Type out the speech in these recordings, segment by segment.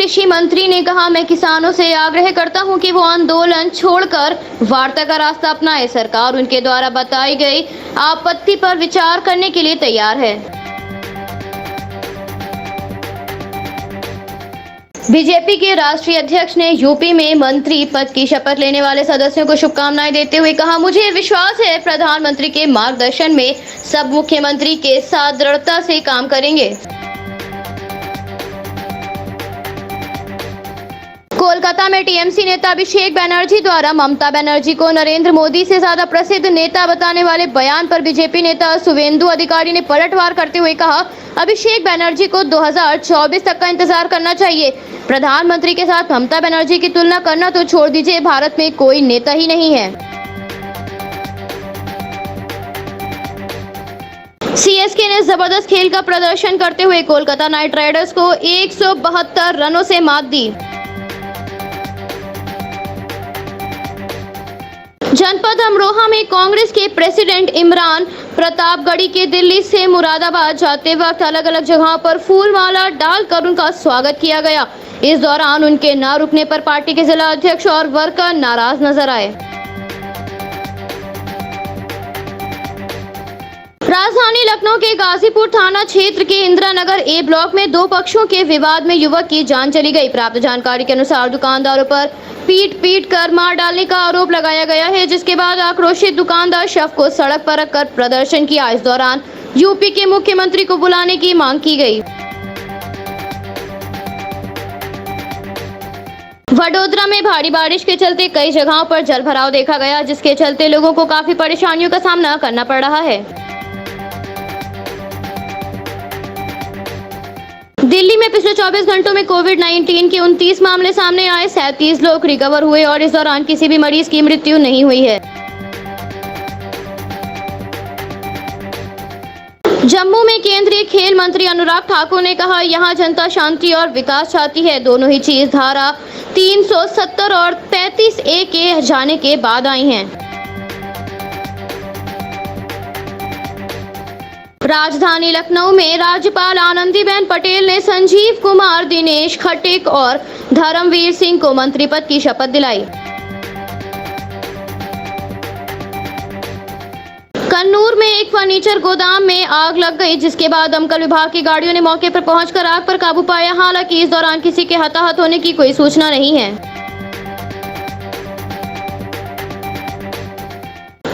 कृषि मंत्री ने कहा, मैं किसानों से आग्रह करता हूं कि वो आंदोलन छोड़कर वार्ता का रास्ता अपनाएं। सरकार उनके द्वारा बताई गई आपत्ति पर विचार करने के लिए तैयार है। बीजेपी के राष्ट्रीय अध्यक्ष ने यूपी में मंत्री पद की शपथ लेने वाले सदस्यों को शुभकामनाएं देते हुए कहा, मुझे विश्वास है प्रधानमंत्री के मार्गदर्शन में सब मुख्यमंत्री के साथ दृढ़ता से काम करेंगे। कोलकाता में टीएमसी नेता अभिषेक बनर्जी द्वारा ममता बनर्जी को नरेंद्र मोदी से ज्यादा प्रसिद्ध नेता बताने वाले बयान पर बीजेपी नेता शुवेंदु अधिकारी ने पलटवार करते हुए कहा, अभिषेक बनर्जी को 2024 तक का इंतजार करना चाहिए। प्रधानमंत्री के साथ ममता बनर्जी की तुलना करना तो छोड़ दीजिए, भारत में कोई नेता ही नहीं है। सीएसके ने जबरदस्त खेल का प्रदर्शन करते हुए कोलकाता नाइट राइडर्स को 172 रनों से मात दी। जनपद अमरोहा में कांग्रेस के प्रेसिडेंट इमरान प्रतापगढ़ी के दिल्ली से मुरादाबाद जाते वक्त अलग अलग जगहों पर फूल माला डालकर उनका स्वागत किया गया। इस दौरान उनके न रुकने पर पार्टी के जिला अध्यक्ष और वर्कर नाराज नजर आए। राजधानी लखनऊ के गाजीपुर थाना क्षेत्र के इंदिरा नगर ए ब्लॉक में दो पक्षों के विवाद में युवक की जान चली गई। प्राप्त जानकारी के अनुसार दुकानदारों पर पीट कर मार डालने का आरोप लगाया गया है, जिसके बाद आक्रोशित दुकानदार शव को सड़क पर रखकर प्रदर्शन किया। इस दौरान यूपी के मुख्यमंत्री को बुलाने की मांग की गई। वडोदरा में भारी बारिश के चलते कई जगहों पर जलभराव देखा गया, जिसके चलते लोगों को काफी परेशानियों का सामना करना पड़ रहा है। दिल्ली में पिछले 24 घंटों में कोविड-19 के 29 मामले सामने आए, 37 लोग रिकवर हुए और इस दौरान किसी भी मरीज की मृत्यु नहीं हुई है। जम्मू में केंद्रीय खेल मंत्री अनुराग ठाकुर ने कहा, यहां जनता शांति और विकास चाहती है। दोनों ही चीज धारा 370 और 35A के जाने के बाद आई हैं। राजधानी लखनऊ में राज्यपाल आनंदीबेन पटेल ने संजीव कुमार, दिनेश खट्टिक और धर्मवीर सिंह को मंत्री पद की शपथ दिलाई। कन्नूर में एक फर्नीचर गोदाम में आग लग गई, जिसके बाद दमकल विभाग की गाड़ियों ने मौके पर पहुंचकर आग पर काबू पाया। हालांकि इस दौरान किसी के हताहत होने की कोई सूचना नहीं है।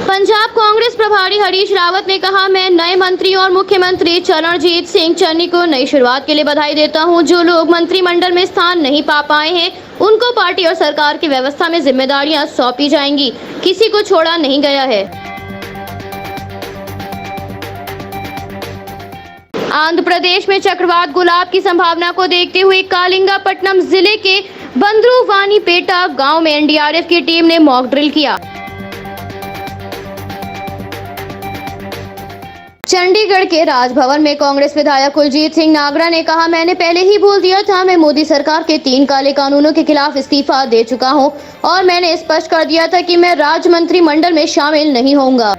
पंजाब कांग्रेस प्रभारी हरीश रावत ने कहा, मैं नए मंत्री और मुख्यमंत्री चरणजीत सिंह चन्नी को नई शुरुआत के लिए बधाई देता हूं। जो लोग मंत्रिमंडल में स्थान नहीं पा पाए हैं, उनको पार्टी और सरकार की व्यवस्था में जिम्मेदारियां सौंपी जाएंगी। किसी को छोड़ा नहीं गया है। आंध्र प्रदेश में चक्रवात गुलाब की संभावना को देखते हुए कालिंगापट्टनम जिले के बंद्रुवानीपेटा गांव में एनडीआरएफ की टीम ने मॉक ड्रिल किया। चंडीगढ़ के राजभवन में कांग्रेस विधायक कुलजीत सिंह नागरा ने कहा, मैंने पहले ही बोल दिया था, मैं मोदी सरकार के 3 काले कानूनों के खिलाफ इस्तीफा दे चुका हूं और मैंने स्पष्ट कर दिया था कि मैं राज्य मंत्रिमंडल में शामिल नहीं होऊंगा।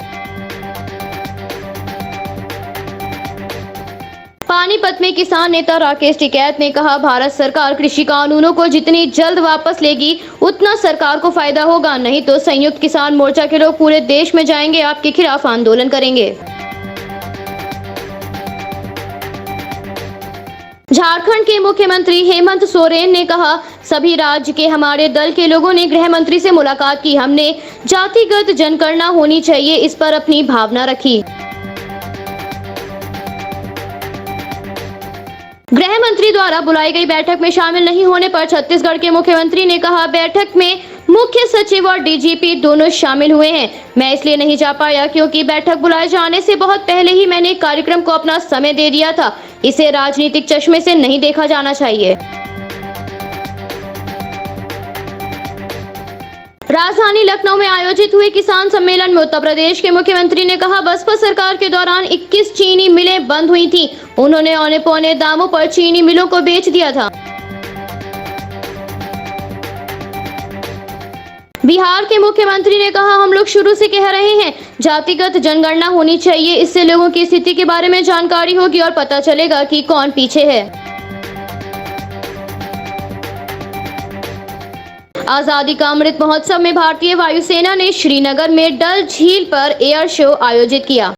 पानीपत में किसान नेता राकेश टिकैत ने कहा, भारत सरकार कृषि कानूनों को जितनी जल्द वापस लेगी उतना सरकार को फायदा होगा, नहीं तो संयुक्त किसान मोर्चा के लोग पूरे देश में जाएंगे, आपके खिलाफ आंदोलन करेंगे। झारखंड के मुख्यमंत्री हेमंत सोरेन ने कहा, सभी राज्य के हमारे दल के लोगों ने गृह मंत्री से मुलाकात की। हमने जातिगत जनगणना होनी चाहिए, इस पर अपनी भावना रखी। गृह मंत्री द्वारा बुलाई गई बैठक में शामिल नहीं होने पर छत्तीसगढ़ के मुख्यमंत्री ने कहा, बैठक में मुख्य सचिव और डीजीपी दोनों शामिल हुए हैं। मैं इसलिए नहीं जा पाया क्योंकि बैठक बुलाए जाने से बहुत पहले ही मैंने कार्यक्रम को अपना समय दे दिया था। इसे राजनीतिक चश्मे से नहीं देखा जाना चाहिए। राजधानी लखनऊ में आयोजित हुए किसान सम्मेलन में उत्तर प्रदेश के मुख्यमंत्री ने कहा, बसपा सरकार के दौरान 21 चीनी मिलें बंद हुई थी। उन्होंने औने पौने दामों पर चीनी मिलों को बेच दिया था। बिहार के मुख्यमंत्री ने कहा, हम लोग शुरू से कह रहे हैं जातिगत जनगणना होनी चाहिए, इससे लोगों की स्थिति के बारे में जानकारी होगी और पता चलेगा कि कौन पीछे है। आजादी का अमृत महोत्सव में भारतीय वायुसेना ने श्रीनगर में डल झील पर एयर शो आयोजित किया।